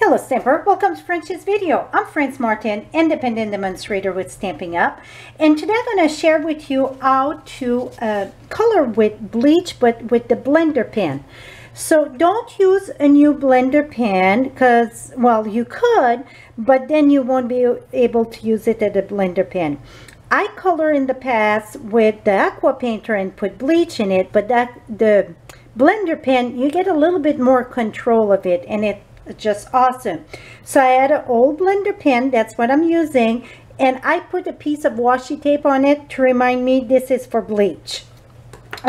Hello Stamper, welcome to French's video. I'm France Martin, independent demonstrator with Stampin' Up, and today I'm going to share with you how to color with bleach but with the blender pen. So don't use a new blender pen because, well, you could, but then you won't be able to use it at a blender pen. I color in the past with the aqua painter and put bleach in it, but the blender pen, you get a little bit more control of it, and it's just awesome. So I had an old blender pen, that's what I'm using, and I put a piece of washi tape on it to remind me this is for bleach.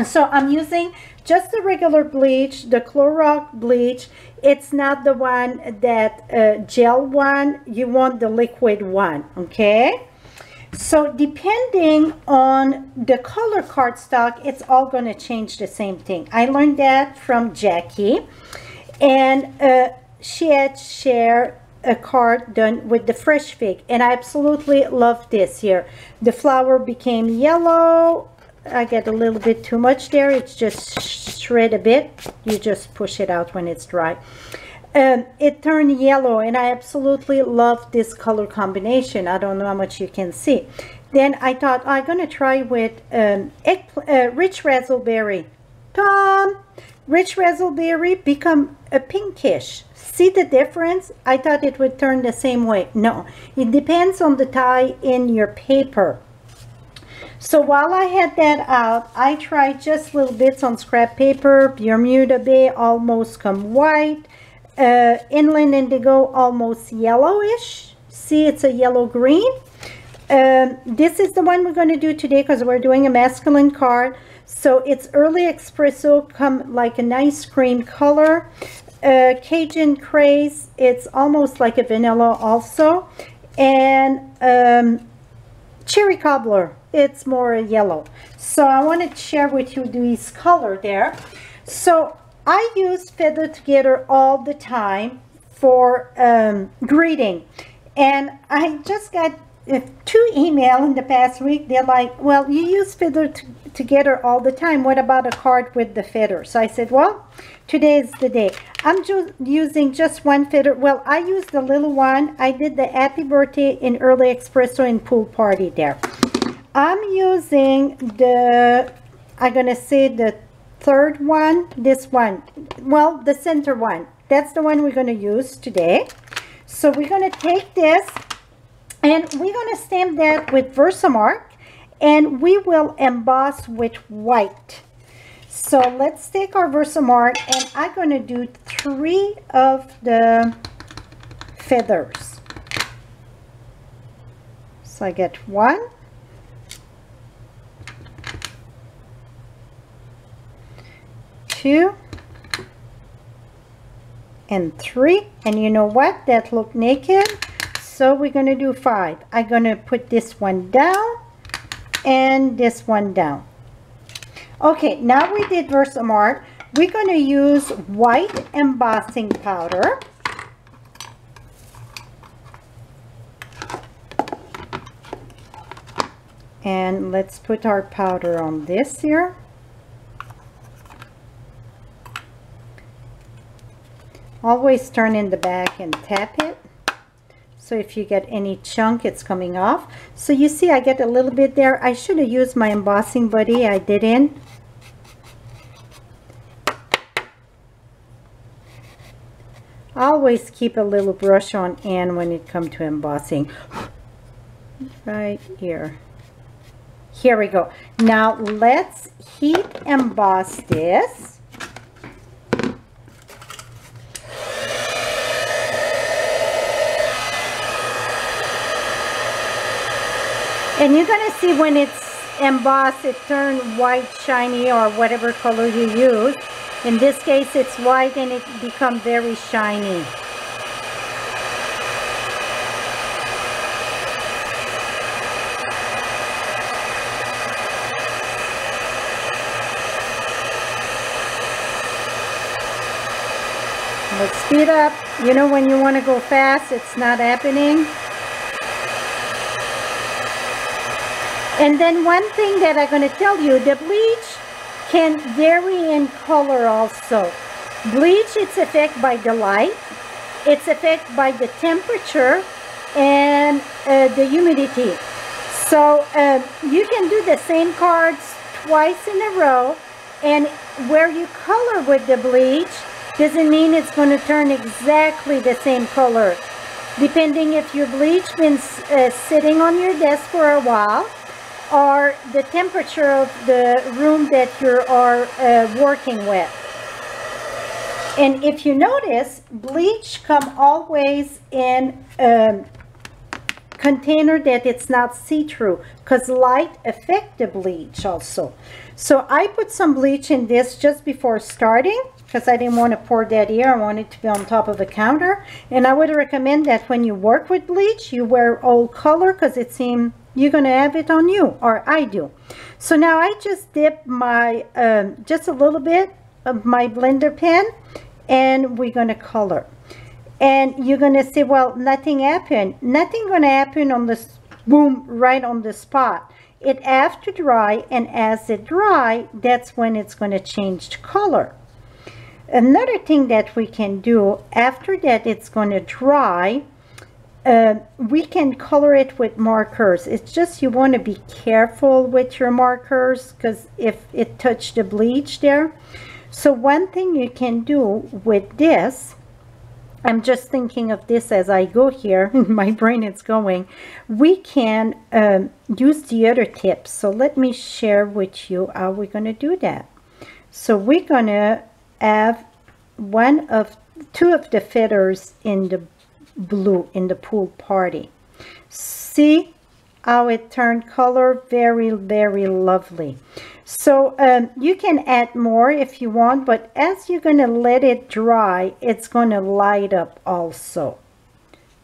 So I'm using just the regular bleach, the Clorox bleach. It's not the one that gel one, you want the liquid one, okay? So depending on the color cardstock, it's all going to change the same thing. I learned that from Jackie, and she had shared a card done with the fresh fig, and I absolutely love this here. The flower became yellow. I get a little bit too much there. It's just shred a bit. You just push it out when it's dry. It turned yellow, and I absolutely love this color combination. I don't know how much you can see. Then I thought I'm gonna try with rich raspberry. Rich raspberry become a pinkish. See the difference? I thought it would turn the same way. No, it depends on the tie in your paper. So while I had that out, I tried just little bits on scrap paper. Bermuda Bay almost come white. Inland Indigo almost yellowish. See, it's a yellow green. This is the one we're going to do today because we're doing a masculine card. So it's early espresso, come like a nice cream color. Cajun craze, it's almost like a vanilla also. And cherry cobbler, it's more yellow. So I wanted to share with you these color there. So I use Feather Together all the time for greeting, and I just got 2 emails in the past week. They're like, well, you use Feather Together all the time, what about a card with the feather? So I said, well, today is the day. I'm just using just one feather. Well, I used the little one. I did the happy birthday in early espresso and pool party there. I'm using the, I'm gonna say the third one, this one, well, the center one. That's the one we're going to use today. So we're going to take this and we're going to stamp that with Versamark, and we will emboss with white. So let's take our Versamark, and I'm going to do 3 of the feathers. So I get 1, 2 and 3, and you know what, that look naked, so we're going to do 5. I'm going to put this one down and this one down. Okay, now we did Versamark. We're going to use white embossing powder. And let's put our powder on this here. Always turn in the back and tap it, so if you get any chunk, it's coming off. So you see I get a little bit there. I should have used my embossing buddy, I didn't. Always keep a little brush on hand when it comes to embossing. Right here. Here we go. Now let's heat emboss this. And you're going to see when it's embossed, it turns white, shiny, or whatever color you use. In this case, it's white, and it becomes very shiny. Let's speed up. You know, when you want to go fast, it's not happening. And then one thing that I'm going to tell you, the bleach can vary in color also. Bleach, it's affected by the light. It's affected by the temperature and the humidity. So you can do the same cards twice in a row, and where you color with the bleach doesn't mean it's going to turn exactly the same color. Depending if your bleach been sitting on your desk for a while, or the temperature of the room that you are working with. And if you notice, bleach come always in a container that it's not see-through, because light affect the bleach also. So I put some bleach in this just before starting, because I didn't want to pour that here. I want it to be on top of the counter. And I would recommend that when you work with bleach, you wear all color, because it seems you're going to have it on you, or I do. So now I just dip my, just a little bit of my blender pen, and we're going to color. And you're going to say, well, nothing happened. Nothing going to happen on this, boom, right on the spot. It has to dry, and as it dry, that's when it's going to change color. Another thing that we can do, after that it's going to dry, we can color it with markers. It's just you want to be careful with your markers, because if it touched the bleach there. So one thing you can do with this, I'm just thinking of this as I go here, my brain is going, we can use the other tips. So let me share with you how we're going to do that. So we're going to have two of the feathers in the blue in the pool party. See how it turned color? Very, very lovely. So you can add more if you want, but as you're going to let it dry, it's going to light up also.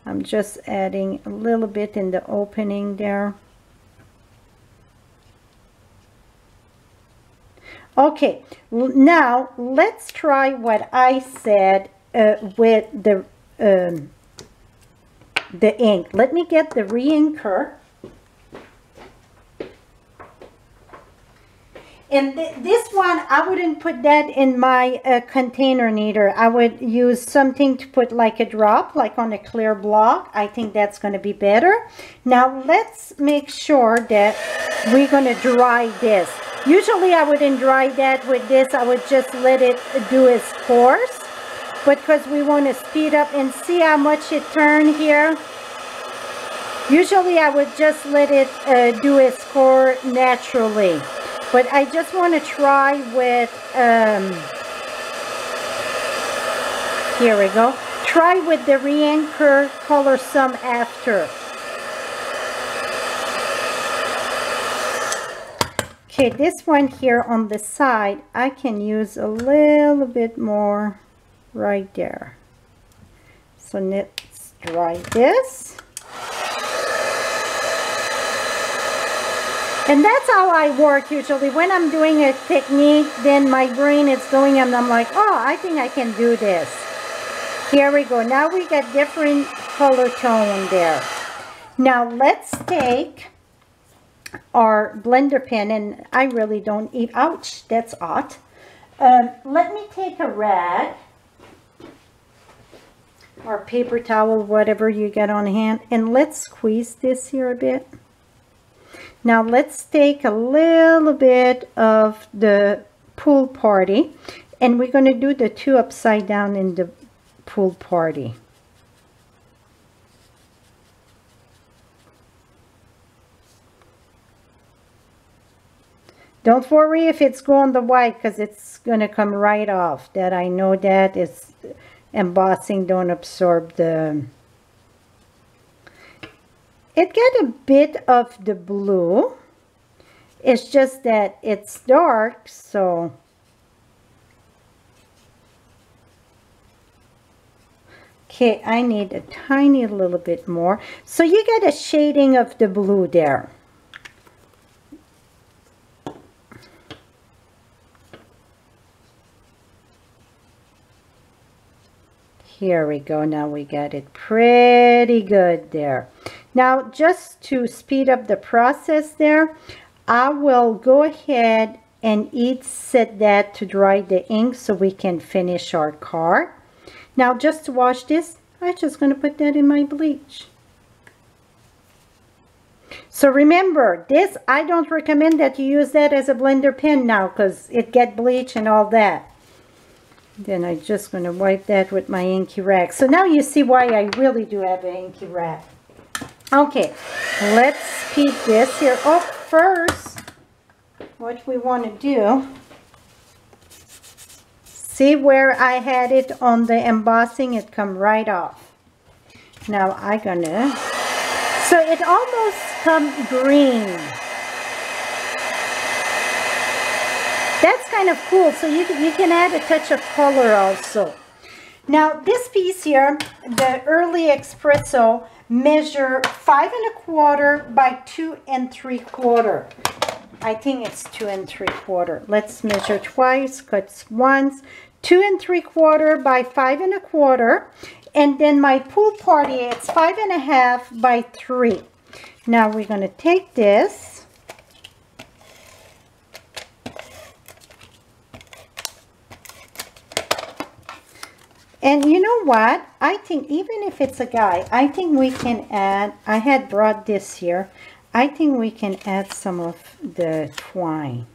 I'm just adding a little bit in the opening there. Okay, now let's try what I said with the ink. Let me get the re-inker. And this one, I wouldn't put that in my container neither. I would use something to put like a drop, like on a clear block. I think that's going to be better. Now let's make sure that we're going to dry this. Usually I wouldn't dry that with this. I would just let it do its course. But because we want to speed up and see how much it turned here. Usually I would just let it do its course naturally. But I just want to try with, here we go. Try with the re-inker, color some after. Okay, this one here on the side, I can use a little bit more right there. So let's dry this. And that's how I work usually. When I'm doing a technique, then my brain is going and I'm like, oh, I think I can do this. Here we go. Now we got different color tone there. Now let's take our blender pen, and I really don't eat, ouch, that's hot. Let me take a rag or paper towel, whatever you get on hand, and let's squeeze this here a bit. Now let's take a little bit of the pool party, and we're going to do the two upside down in the pool party. Don't worry if it's going the white, because it's going to come right off. That I know that is embossing don't absorb the... It got a bit of the blue. It's just that it's dark, so... Okay, I need a tiny little bit more. So you get a shading of the blue there. Here we go. Now we got it pretty good there. Now, just to speed up the process there, I will go ahead and set that to dry the ink so we can finish our card. Now, just to wash this, I'm just going to put that in my bleach. So remember, this, I don't recommend that you use that as a blender pen now because it get bleach and all that. Then I'm just going to wipe that with my inky rag. So now you see why I really do have an inky rag. Okay, let's speed this here up first. What we want to do, see where I had it on the embossing, it come right off. Now I'm gonna, so it almost come green. That's kind of cool, so you can add a touch of color also. Now this piece here, the early espresso, measure 5 1/4 by 2 3/4. I think it's 2 3/4. Let's measure twice, cut once. 2 3/4 by 5 1/4. And then my pool party, it's 5 1/2 by 3. Now we're going to take this. And you know what? I think even if it's a guy, I think we can add, I had brought this here. I think we can add some of the twine.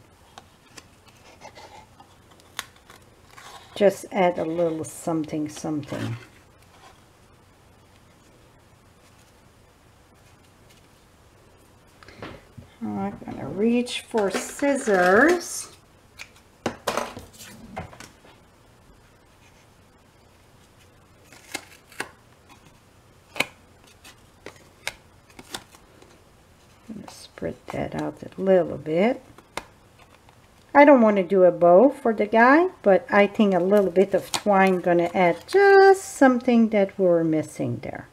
Just add a little something, something. I'm going to reach for scissors. Spread that out a little bit. I don't want to do a bow for the guy, but I think a little bit of twine gonna add just something that we're missing there.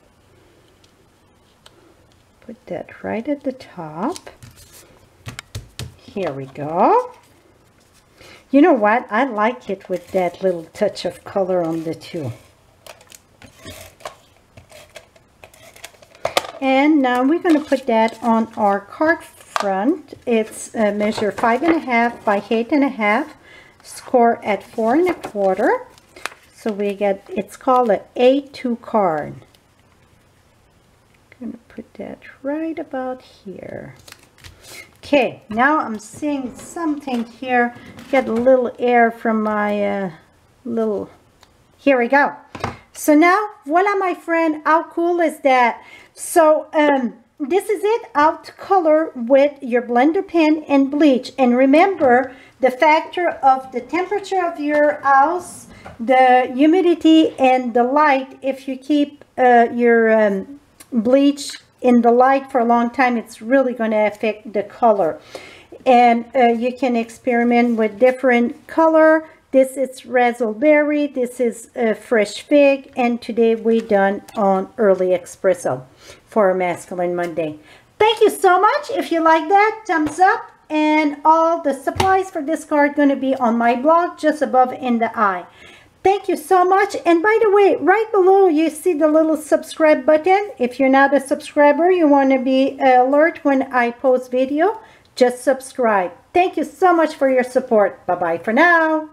Put that right at the top. Here we go. You know what? I like it with that little touch of color on the two. And now we're going to put that on our card front. It's measure 5 1/2 by 8 1/2, score at 4 1/4. So we get, it's called an A2 card. I'm going to put that right about here. Okay, now I'm seeing something here. Get a little air from my little, here we go. So now, voila my friend, how cool is that? So this is it, out to color with your blender pen and bleach. And remember the factor of the temperature of your house, the humidity and the light. If you keep your bleach in the light for a long time, it's really going to affect the color. And you can experiment with different color. This is raspberry, this is fresh fig, and today we done on early espresso for Masculine Monday. Thank you so much. If you like that, thumbs up, and all the supplies for this card going to be on my blog just above in the eye. Thank you so much. And by the way, right below you see the little subscribe button. If you're not a subscriber, you want to be alert when I post video, just subscribe. Thank you so much for your support. Bye-bye for now.